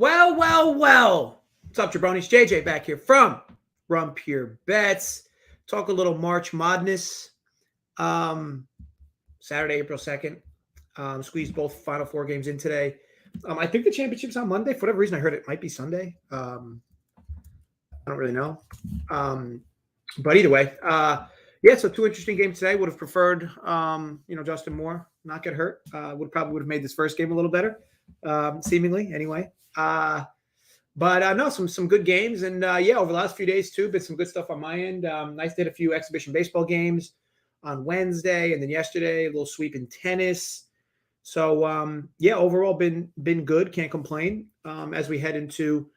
Well. What's up, jabronis? JJ back here from Rum Pure Bets. Talk a little March Madness. Saturday, April 2nd. Squeezed both Final Four games in today. I think the championship's on Monday. For whatever reason, I heard it might be Sunday. I don't really know. But either way, so two interesting games today. Would have preferred, Justin Moore not get hurt. Would have made this first game a little better, seemingly anyway. But no, some good games, and over the last few days too, been some good stuff on my end. Nice did a few exhibition baseball games on Wednesday, and then yesterday a little sweep in tennis. So overall been good. Can't complain as we head into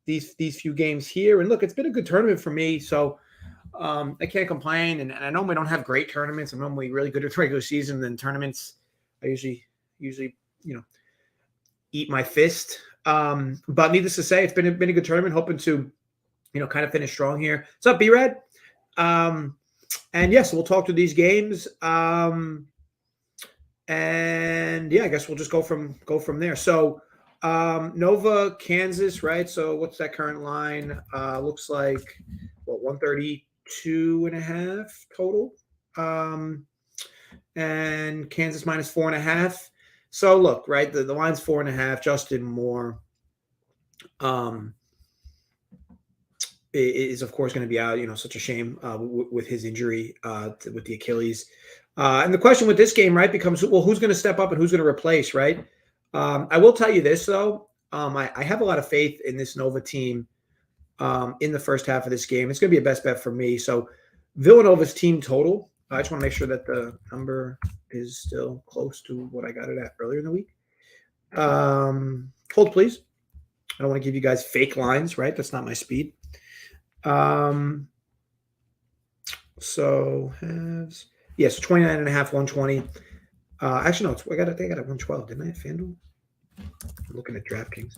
these few games here. And look, it's been a good tournament for me, so I can't complain. And I know we don't have great tournaments. I'm normally really good at the regular season. Then tournaments, I usually eat my fist. But needless to say, it's been a good tournament. Hoping to, kind of finish strong here. What's up, B-Red? And yes, we'll talk to these games. I guess we'll just go from there. So Nova, Kansas, right? So what's that current line? Looks like 132.5 total. And Kansas minus 4.5. So look, right, the line's 4.5. Justin Moore is of course going to be out. Such a shame with his injury with the Achilles. And the question with this game, right, becomes, well, who's going to step up and who's going to replace, right? I will tell you this though, I have a lot of faith in this Nova team in the first half of this game. It's going to be a best bet for me. So Villanova's team total. I just want to make sure that the number is still close to what I got it at earlier in the week. Hold, please. I don't want to give you guys fake lines, right? That's not my speed. So halves. Yes, 29.5, 120. Actually, no, I got it at 112, didn't I? FanDuel? I'm looking at DraftKings.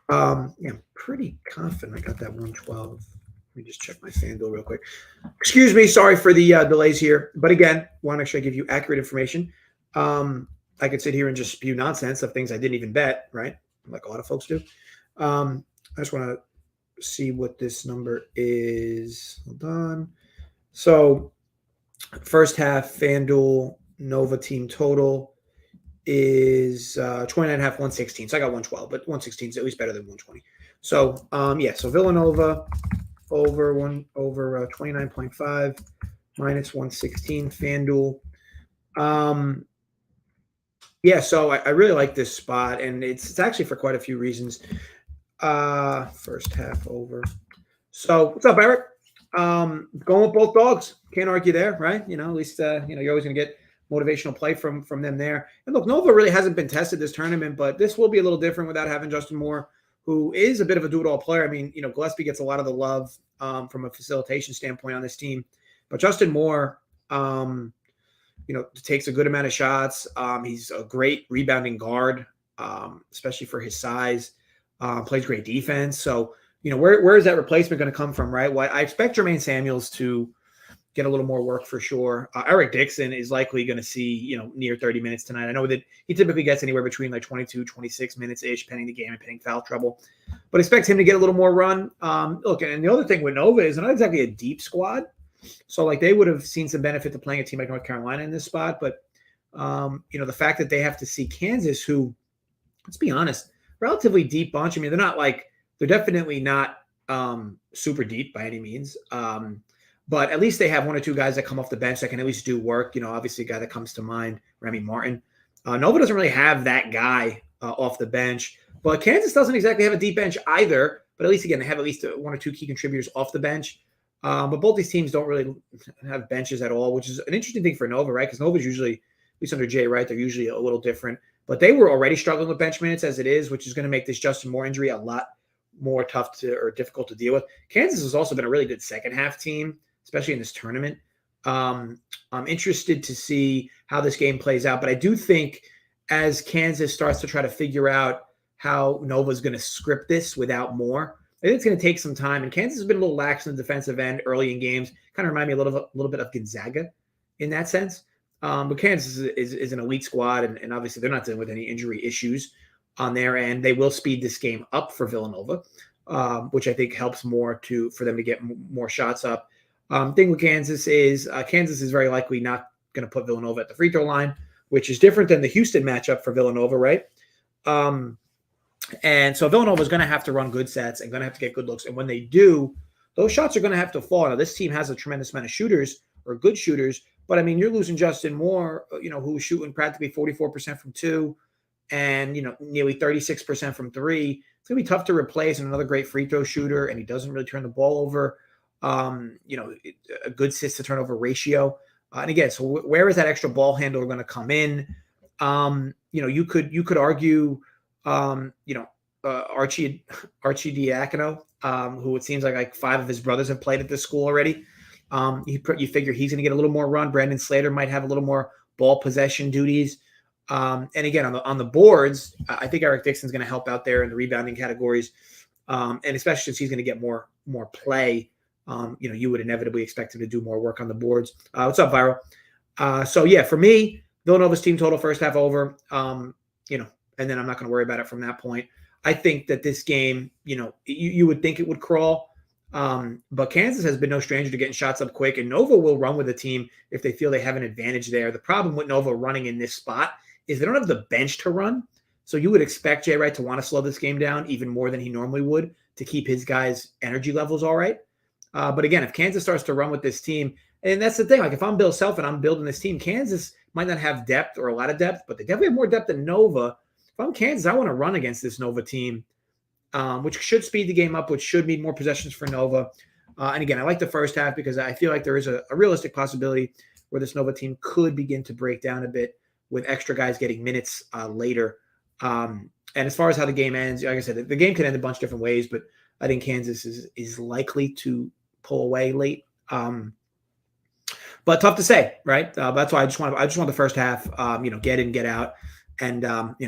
I'm pretty confident I got that 112. Let me just check my FanDuel real quick. Excuse me, sorry for the delays here. But again, want to make sure I give you accurate information. I could sit here and just spew nonsense of things I didn't even bet, right? Like a lot of folks do. I just want to see what this number is. Hold on. So first half FanDuel Nova team total is 29.5, 116. So I got 112, but 116 is at least better than 120. So so Villanova over 29.5 minus 116 FanDuel. So I really like this spot, and it's actually for quite a few reasons. First half over. So what's up, Eric? Going with both dogs. Can't argue there, right? At least you're always going to get motivational play from them there. And look, Nova really hasn't been tested this tournament, but this will be a little different without having Justin Moore, who is a bit of a do-it-all player. I mean, Gillespie gets a lot of the love from a facilitation standpoint on this team, but Justin Moore, takes a good amount of shots. He's a great rebounding guard, especially for his size. Plays great defense. So, where is that replacement going to come from, right? Well, I expect Jermaine Samuels to get a little more work for sure. Eric Dixon is likely going to see, near 30 minutes tonight. I know that he typically gets anywhere between like 22, 26 minutes-ish, pending the game and pending foul trouble. But expect him to get a little more run. Look, and the other thing with Nova is they're not exactly a deep squad. So, like, they would have seen some benefit to playing a team like North Carolina in this spot. But, the fact that they have to see Kansas, who, let's be honest, relatively deep bunch. I mean, they're definitely not super deep by any means. But at least they have one or two guys that come off the bench that can at least do work. Obviously a guy that comes to mind, Remy Martin. Nova doesn't really have that guy off the bench. But Kansas doesn't exactly have a deep bench either. But at least, again, they have at least one or two key contributors off the bench. But both these teams don't really have benches at all, which is an interesting thing for Nova, right? Because Nova's usually, at least under Jay Wright, they're usually a little different. But they were already struggling with bench minutes as it is, which is going to make this Justin Moore injury a lot more difficult to deal with. Kansas has also been a really good second half team, especially in this tournament. I'm interested to see how this game plays out. But I do think as Kansas starts to try to figure out how Nova's going to script this without Moore, I think it's going to take some time. And Kansas has been a little lax in the defensive end early in games. Kind of remind me a little bit of Gonzaga in that sense. But Kansas is an elite squad, and obviously they're not dealing with any injury issues. on their end. They will speed this game up for Villanova, which I think helps more for them to get more shots up. Thing with Kansas is very likely not going to put Villanova at the free throw line, which is different than the Houston matchup for Villanova, right? And so Villanova is going to have to run good sets and going to have to get good looks. And when they do, those shots are going to have to fall. Now, this team has a tremendous amount of shooters or good shooters, but I mean, you're losing Justin Moore, who's shooting practically 44% from two and, nearly 36% from three. It's going to be tough to replace another great free throw shooter, and he doesn't really turn the ball over. A good assist to turnover ratio. And again, so where is that extra ball handler going to come in? You could argue, Archie Diacono, who it seems like 5 of his brothers have played at this school already. You figure he's going to get a little more run. Brandon Slater might have a little more ball possession duties. And again, on the boards, I think Eric Dixon's going to help out there in the rebounding categories. And especially since he's going to get more play, you would inevitably expect him to do more work on the boards. What's up, Viral? So yeah, for me, Villanova's team total first half over, and then I'm not going to worry about it from that point. I think that this game, you would think it would crawl, but Kansas has been no stranger to getting shots up quick, and Nova will run with a team if they feel they have an advantage there. The problem with Nova running in this spot is they don't have the bench to run, so you would expect Jay Wright to want to slow this game down even more than he normally would to keep his guys' energy levels all right. But again, if Kansas starts to run with this team, and that's the thing, like if I'm Bill Self and I'm building this team, Kansas might not have depth or a lot of depth, but they definitely have more depth than Nova. If I'm Kansas, I want to run against this Nova team, which should speed the game up, which should mean more possessions for Nova. And again, I like the first half because I feel like there is a realistic possibility where this Nova team could begin to break down a bit with extra guys getting minutes later. And as far as how the game ends, like I said, the game can end a bunch of different ways, but I think Kansas is likely to pull away late. But tough to say, right? That's why I just want the first half, get in, get out. And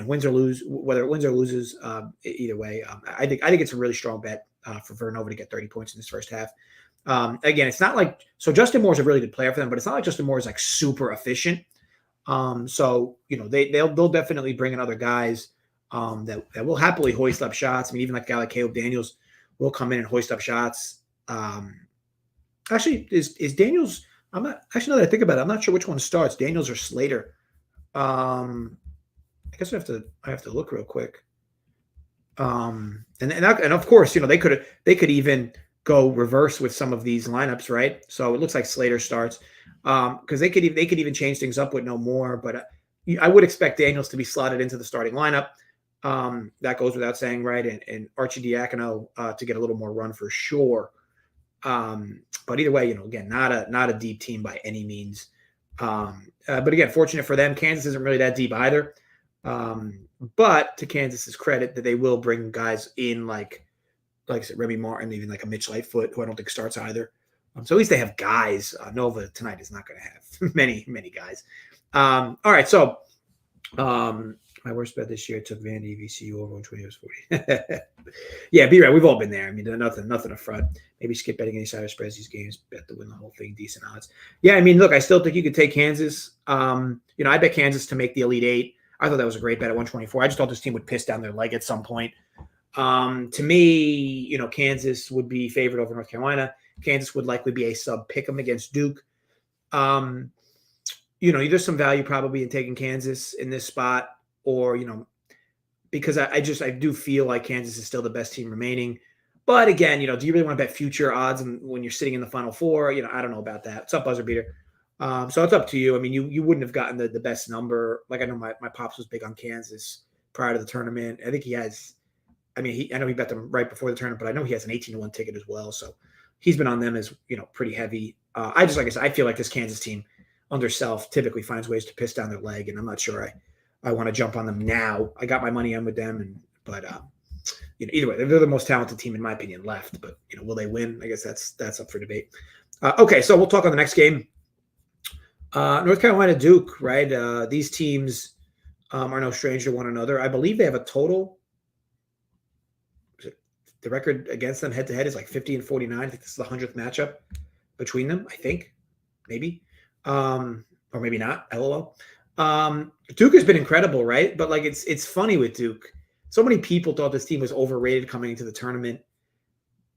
wins or lose, whether it wins or loses, either way, I think it's a really strong bet for Villanova to get 30 points in this first half. Again, it's not like Justin Moore's a really good player for them, but it's not like Justin Moore is like super efficient. They'll definitely bring in other guys that will happily hoist up shots. I mean, even like a guy like Caleb Daniels will come in and hoist up shots. Actually, is Daniels? I'm not actually. Now that I think about it, I'm not sure which one starts, Daniels or Slater. I guess I have to look real quick. And of course, they could even go reverse with some of these lineups, right? So it looks like Slater starts because they could even change things up with no more. But I would expect Daniels to be slotted into the starting lineup. That goes without saying, right? And Archie Diacono to get a little more run for sure. But either way, again, not a deep team by any means. But again, fortunate for them, Kansas isn't really that deep either. But to Kansas's credit, that they will bring guys in like I said, Remy Martin, even like a Mitch Lightfoot, who I don't think starts either. So at least they have guys. Nova tonight is not going to have many guys. All right, so my worst bet this year took Vandy VCU over 120 40. Yeah, be right. We've all been there. I mean, nothing up front. Maybe skip betting any side of spreads these games. Bet to win the whole thing. Decent odds. Yeah, I mean, look, I still think you could take Kansas. I bet Kansas to make the Elite Eight. I thought that was a great bet at 124. I just thought this team would piss down their leg at some point. To me, Kansas would be favored over North Carolina. Kansas would likely be a sub pick'em against Duke. There's some value probably in taking Kansas in this spot, or because I do feel like Kansas is still the best team remaining. But again, do you really want to bet future odds when you're sitting in the Final Four? I don't know about that. What's up, Buzzer Beater? So it's up to you. I mean, you wouldn't have gotten the best number. Like I know my pops was big on Kansas prior to the tournament. I think he has. I mean, I know he bet them right before the tournament, but I know he has an 18-1 ticket as well. So he's been on them as pretty heavy. Like I said, I feel like this Kansas team under Self typically finds ways to piss down their leg, and I'm not sure I want to jump on them now. I got my money in with them, but either way, they're the most talented team in my opinion left. But will they win? I guess that's up for debate. Okay, so we'll talk on the next game. North Carolina Duke, right? These teams are no stranger to one another. I believe they have a total. The record against them head-to-head is like 50-49. I think this is the 100th matchup between them, I think. Maybe. Or maybe not. LOL. Duke has been incredible, right? But like it's funny with Duke. so many people thought this team was overrated coming into the tournament.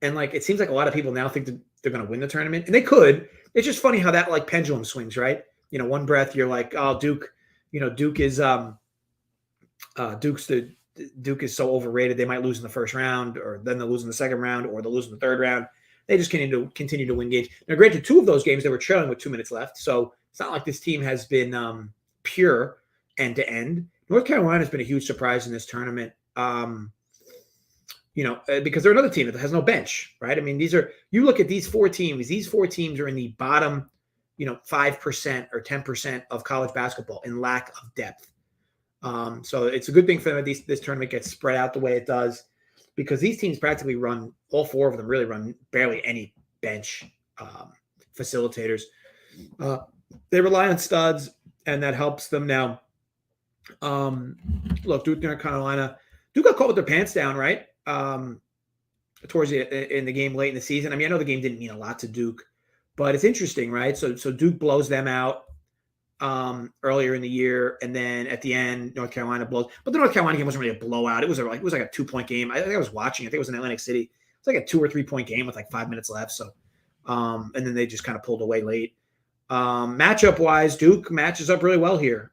And like, it seems like a lot of people now think that they're going to win the tournament, and they could. It's just funny how that like pendulum swings, right? One breath you're like, oh, Duke, Duke is Duke is so overrated. They might lose in the first round, or then they'll lose in the second round, or they'll lose in the third round. They just continue to win games. Now, granted, 2 of those games they were trailing with 2 minutes left, so it's not like this team has been pure end to end. North Carolina has been a huge surprise in this tournament. Because they're another team that has no bench, right? I mean, you look at these 4 teams. These 4 teams are in the bottom, 5% or 10% of college basketball in lack of depth. So it's a good thing for them that this tournament gets spread out the way it does, because these teams practically all 4 of them really run barely any bench facilitators. They rely on studs, and that helps them now. Look, Duke, North Carolina, Duke got caught with their pants down, right? Towards in the game late in the season. I mean, I know the game didn't mean a lot to Duke, but it's interesting, right? So Duke blows them out earlier in the year, and then at the end, North Carolina blows. But the North Carolina game wasn't really a blowout. It was like a 2-point game. I think I was watching. I think it was in Atlantic City. It's like a 2 or 3 point game with like 5 minutes left. So, and then they just kind of pulled away late. Matchup wise, Duke matches up really well here.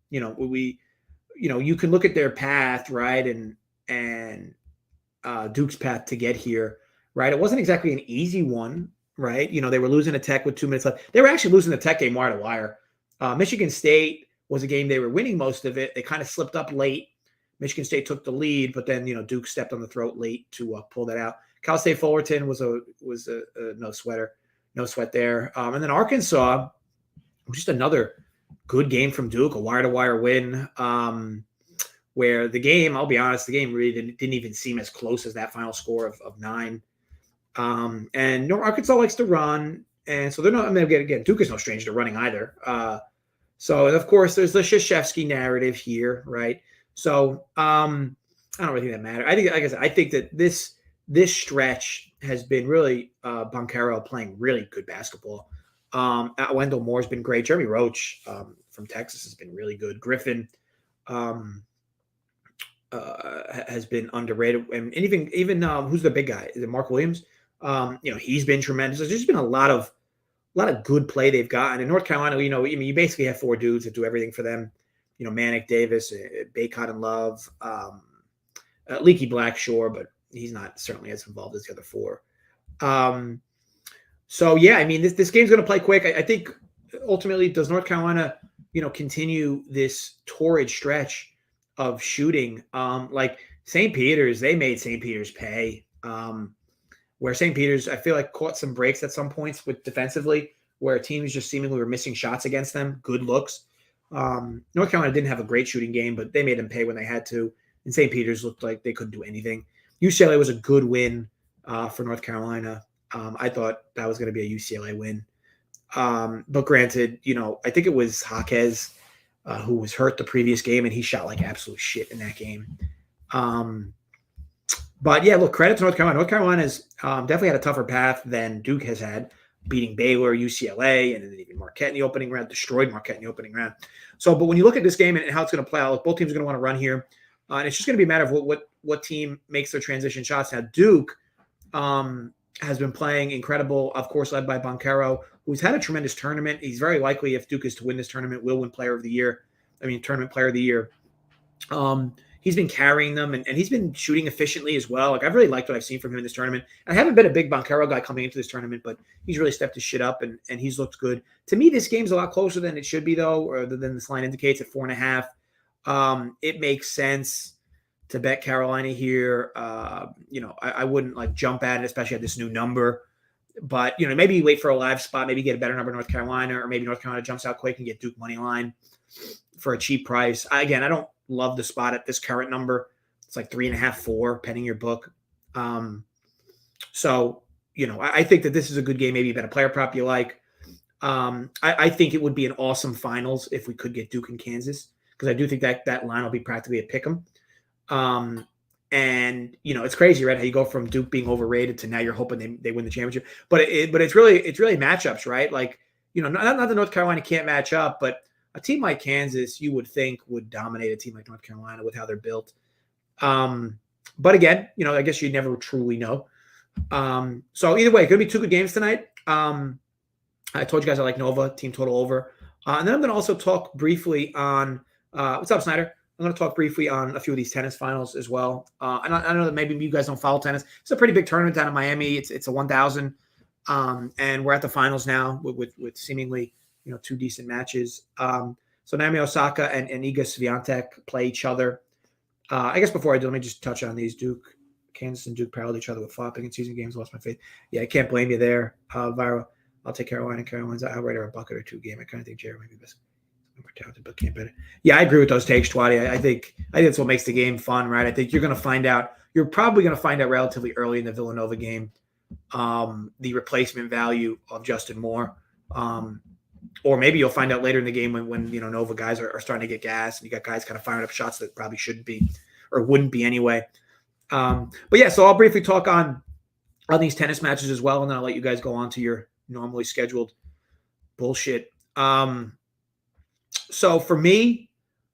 You can look at their path, right, and Duke's path to get here, right? It wasn't exactly an easy one, right? They were losing to Tech with 2 minutes left. They were actually losing the Tech game wire to wire. Michigan State was a game they were winning most of it. They kind of slipped up late. Michigan State took the lead, but then Duke stepped on the throat late to pull that out. Cal State Fullerton was a no sweat there. And then Arkansas, just another good game from Duke, a wire-to-wire win, where the game, I'll be honest, the game really didn't even seem as close as that final score of 9. And Arkansas likes to run, and so they're not. I mean, again, Duke is no stranger to running either. So, and of course, there's the Krzyzewski narrative here, right? So, I don't really think that matters. I think, like I said, I think that this stretch has been really Banchero playing really good basketball. Wendell Moore's been great. Jeremy Roach from Texas has been really good. Griffin has been underrated, and even who's the big guy? Is it Mark Williams? He's been tremendous. There's just been a lot of good play they've gotten. In North Carolina, you basically have 4 dudes that do everything for them. Manic Davis, Baycott and Love, Leaky Blackshaw, but he's not certainly as involved as the other 4. So yeah, I mean, this game's going to play quick. I think ultimately, does North Carolina, continue this torrid stretch of shooting? Like St. Peter's, they made St. Peter's pay. Where St. Peter's, I feel like, caught some breaks at some points with defensively, where teams just seemingly were missing shots against them, good looks. North Carolina didn't have a great shooting game, but they made them pay when they had to. And St. Peter's looked like they couldn't do anything. UCLA was a good win for North Carolina. I thought that was going to be a UCLA win. But granted, I think it was Jaquez who was hurt the previous game, and he shot like absolute shit in that game. But yeah, look, credit to North Carolina. North Carolina's definitely had a tougher path than Duke has had, beating Baylor, UCLA, and then even Marquette in the opening round, destroyed Marquette in the opening round. So, but when you look at this game and how it's going to play out, both teams are going to want to run here. And it's just going to be a matter of what team makes their transition shots. Now, Duke has been playing incredible, of course, led by Banchero, who's had a tremendous tournament. He's very likely, if Duke is to win this tournament, will win Player of the Year. Tournament Player of the Year. He's been carrying them, and he's been shooting efficiently as well. Like, I've really liked what I've seen from him in this tournament. I haven't been a big Banchero guy coming into this tournament, but he's really stepped his shit up, and he's looked good. To me, this game's a lot closer than it should be, though, or than this line indicates at 4.5. It makes sense to bet Carolina here. I wouldn't like jump at it, especially at this new number. But, maybe you wait for a live spot, maybe get a better number North Carolina, or maybe North Carolina jumps out quick and get Duke money line for a cheap price. Again, I don't love the spot at this current number. It's like 3.5, 4, penning your book. So, I think that this is a good game. Maybe you bet a player prop you like. I think it would be an awesome finals if we could get Duke and Kansas, because I do think that line will be practically a pick 'em. And it's crazy, right? How you go from Duke being overrated to now you're hoping they win the championship. But it's really matchups, right? Like, not that North Carolina can't match up, but a team like Kansas, you would think, would dominate a team like North Carolina with how they're built. But again, I guess you never truly know. So either way, going to be two good games tonight. I told you guys I like Nova, team total over. And then I'm going to also talk briefly on what's up, Snyder? I'm going to talk briefly on a few of these tennis finals as well. And I know that maybe you guys don't follow tennis. It's a pretty big tournament down in Miami. It's a 1,000, and we're at the finals now with seemingly two decent matches. So Naomi Osaka and Iga Swiatek play each other. I guess before I do, let me just touch on these. Kansas and Duke paralleled each other with flopping in season games. Lost my faith. Yeah, I can't blame you there, Vira. I'll take Carolina. Carolina's outright or a bucket or two game. I kind of think Jared might be best. More talented, but can't bet it. Yeah, I agree with those takes, Twatty. I think that's what makes the game fun, right? I think you're going to find out. You're probably going to find out relatively early in the Villanova game the replacement value of Justin Moore, or maybe you'll find out later in the game when Nova guys are starting to get gas and you got guys kind of firing up shots that probably shouldn't be or wouldn't be anyway. But yeah, so I'll briefly talk on these tennis matches as well, and then I'll let you guys go on to your normally scheduled bullshit. So for me,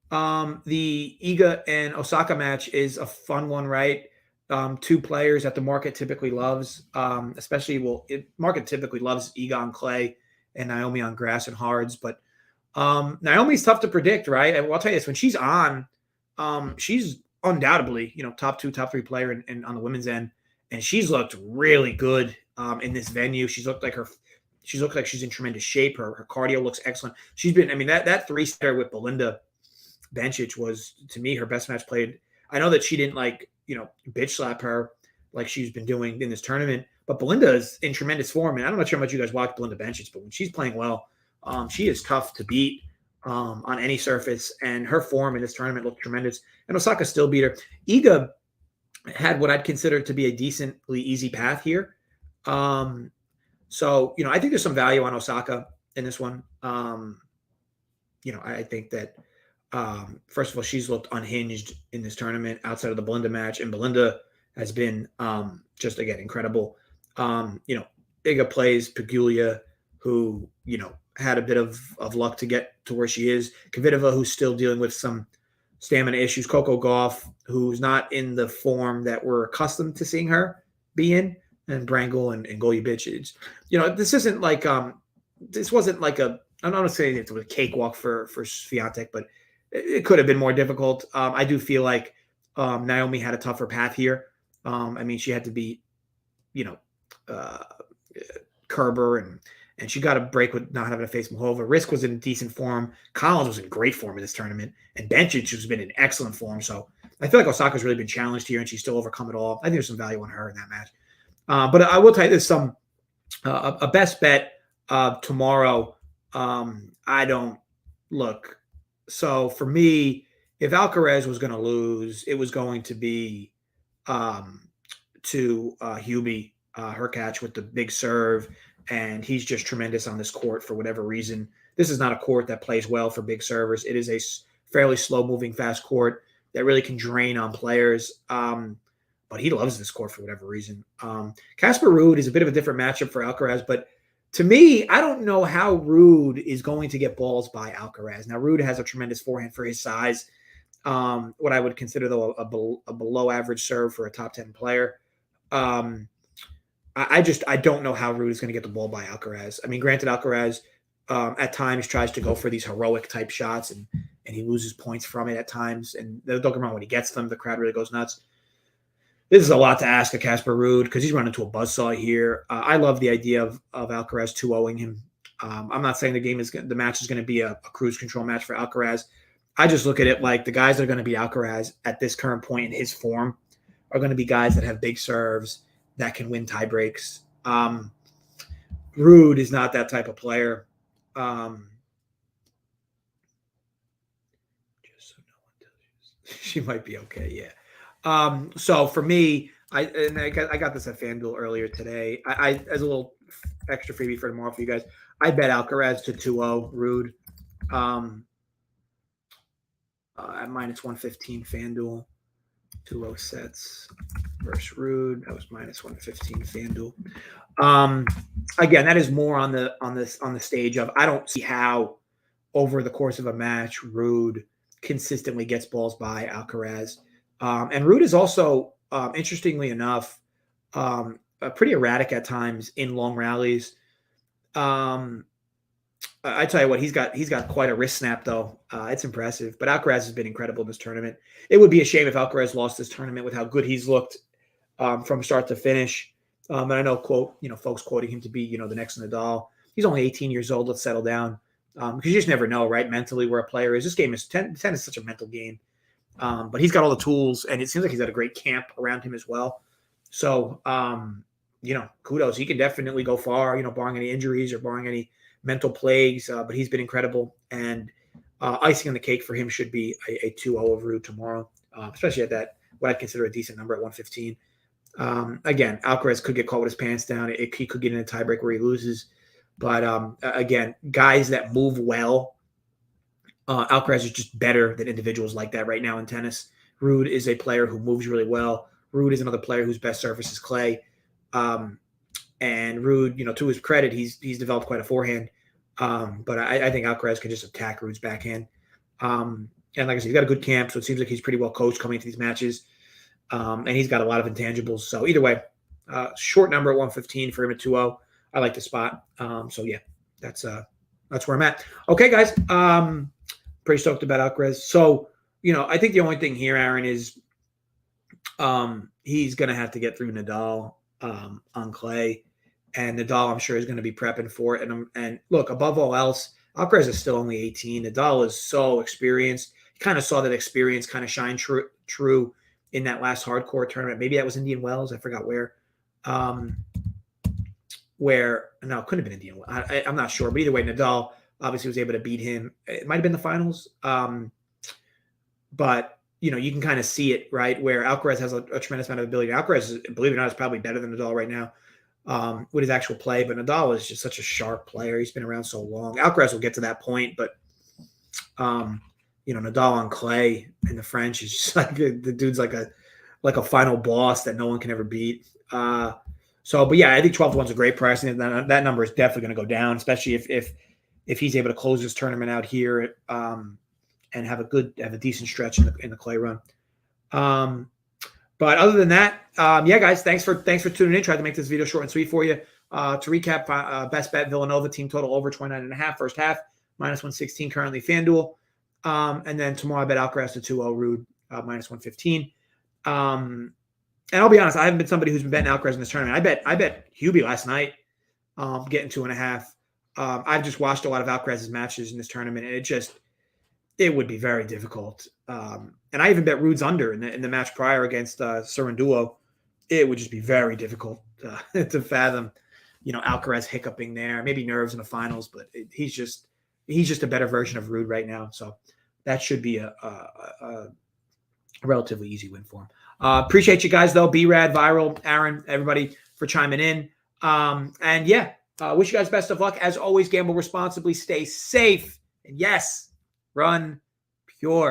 the Iga and Osaka match is a fun one, right? Two players that the market typically loves, market typically loves Iga on clay and Naomi on grass and hards, but Naomi's tough to predict, right? I'll tell you this, when she's on, she's undoubtedly, top 2, top 3 player on the women's end, and she's looked really good in this venue. She's looked like she's in tremendous shape. Her cardio looks excellent. She's been, that 3-setter with Belinda Bencic was, to me, her best match played. I know that she didn't bitch slap her like she's been doing in this tournament, but Belinda is in tremendous form. And I'm not sure how much you guys watch Belinda Bencic, but when she's playing well, she is tough to beat on any surface. And her form in this tournament looked tremendous. And Osaka still beat her. Iga had what I'd consider to be a decently easy path here. So, I think there's some value on Osaka in this one. I think that, first of all, she's looked unhinged in this tournament outside of the Belinda match, and Belinda has been just, again, incredible. Iga plays Pegula, who, had a bit of luck to get to where she is. Kvitova, who's still dealing with some stamina issues. Coco Gauff, who's not in the form that we're accustomed to seeing her be in. And Brangle and Golubich. This isn't like this wasn't like I'm not saying it was a cakewalk for Swiatek, but it could have been more difficult. I do feel like Naomi had a tougher path here. She had to beat Kerber and she got a break with not having to face Mahova. Risk was in decent form. Collins was in great form in this tournament, and Bencic has been in excellent form. So I feel like Osaka's really been challenged here, and she's still overcome it all. I think there's some value on her in that match. But I will tell you there's some a best bet tomorrow. I don't look. So for me, if Alcaraz was going to lose, it was going to be to Hubie, her catch with the big serve, and he's just tremendous on this court for whatever reason. This is not a court that plays well for big servers. It is a fairly slow-moving, fast court that really can drain on players. But he loves this court for whatever reason. Casper Ruud is a bit of a different matchup for Alcaraz, but to me, I don't know how Ruud is going to get balls by Alcaraz. Now, Ruud has a tremendous forehand for his size. What I would consider, though, a below-average serve for a top 10 player. I don't know how Ruud is going to get the ball by Alcaraz. Granted, Alcaraz at times tries to go for these heroic-type shots, and he loses points from it at times. And don't get me wrong, when he gets them, the crowd really goes nuts. This is a lot to ask of Casper Ruud because he's running into a buzzsaw here. I love the idea of Alcaraz 2-0ing him. I'm not saying the match is going to be a cruise control match for Alcaraz. I just look at it like the guys that are going to beat Alcaraz at this current point in his form are going to be guys that have big serves that can win tie breaks. Ruud is not that type of player. Just so no one tells you. She might be okay, yeah. So for me, I got this at FanDuel earlier today. I as a little extra freebie for tomorrow for you guys, I bet Alcaraz to 2-0 Ruud at minus 115 FanDuel. 2-0 sets versus Ruud. That was minus 115 FanDuel. Again, that is more on the stage of I don't see how over the course of a match Ruud consistently gets balls by Alcaraz. And Ruud is also, interestingly enough, pretty erratic at times in long rallies. I tell you what, he's got quite a wrist snap though. It's impressive. But Alcaraz has been incredible in this tournament. It would be a shame if Alcaraz lost this tournament with how good he's looked from start to finish. And I know folks quoting him to be the next Nadal. He's only 18 years old. Let's settle down because you just never know, right? Mentally, where a player is. This game is tennis is such a mental game. But he's got all the tools, and it seems like he's got a great camp around him as well. So kudos. He can definitely go far. Barring any injuries or barring any mental plagues, but he's been incredible. And icing on the cake for him should be a 2-0 over Ruud tomorrow, especially at that, what I'd consider a decent number at 115. Again, Alcaraz could get caught with his pants down. He could get in a tiebreak where he loses. But again, guys that move well, Alcaraz is just better than individuals like that right now in tennis. Ruud is a player who moves really well. Ruud is another player whose best surface is clay. And Ruud, to his credit, he's developed quite a forehand. But I think Alcaraz can just attack Ruud's backhand. And like I said, he's got a good camp, so it seems like he's pretty well coached coming into these matches. And he's got a lot of intangibles. So either way, short number at 115 for him at 2-0. I like the spot. So yeah, that's where I'm at. Okay, guys. Pretty stoked about Alcaraz. So, I think the only thing here, Aaron, is he's going to have to get through Nadal on clay. And Nadal, I'm sure, is going to be prepping for it. And look, above all else, Alcaraz is still only 18. Nadal is so experienced. You kind of saw that experience kind of shine true in that last hardcore tournament. Maybe that was Indian Wells. I forgot where. No, it couldn't have been Indian Wells. I'm not sure. But either way, Nadal obviously was able to beat him. It might have been the finals. But, you can kind of see it, right, where Alcaraz has a tremendous amount of ability. Alcaraz, believe it or not, is probably better than Nadal right now with his actual play. But Nadal is just such a sharp player. He's been around so long. Alcaraz will get to that point. But, Nadal on clay in the French is just like the dude's like a final boss that no one can ever beat. But yeah, I think 12-1 is a great price. And that number is definitely going to go down, especially if he's able to close this tournament out here and have a decent stretch in the clay run. But other than that, yeah, guys, thanks for tuning in. Tried to make this video short and sweet for you. To recap, best bet Villanova team total over 29.5 first half, -116 currently FanDuel. And then tomorrow I bet Alcaraz to 2-0 Ruud, -115. And I'll be honest, I haven't been somebody who's been betting Alcaraz in this tournament. I bet Hubie last night, getting 2.5. I've just watched a lot of Alcaraz's matches in this tournament, and it would be very difficult. And I even bet Ruud's under in the match prior against Surenduo. It would just be very difficult to fathom, Alcaraz hiccuping there, maybe nerves in the finals, but he's just a better version of Ruud right now. So that should be a relatively easy win for him. Appreciate you guys though. B-Rad, Viral, Aaron, everybody for chiming in. And yeah, wish you guys best of luck. As always, gamble responsibly, stay safe, and yes, run pure.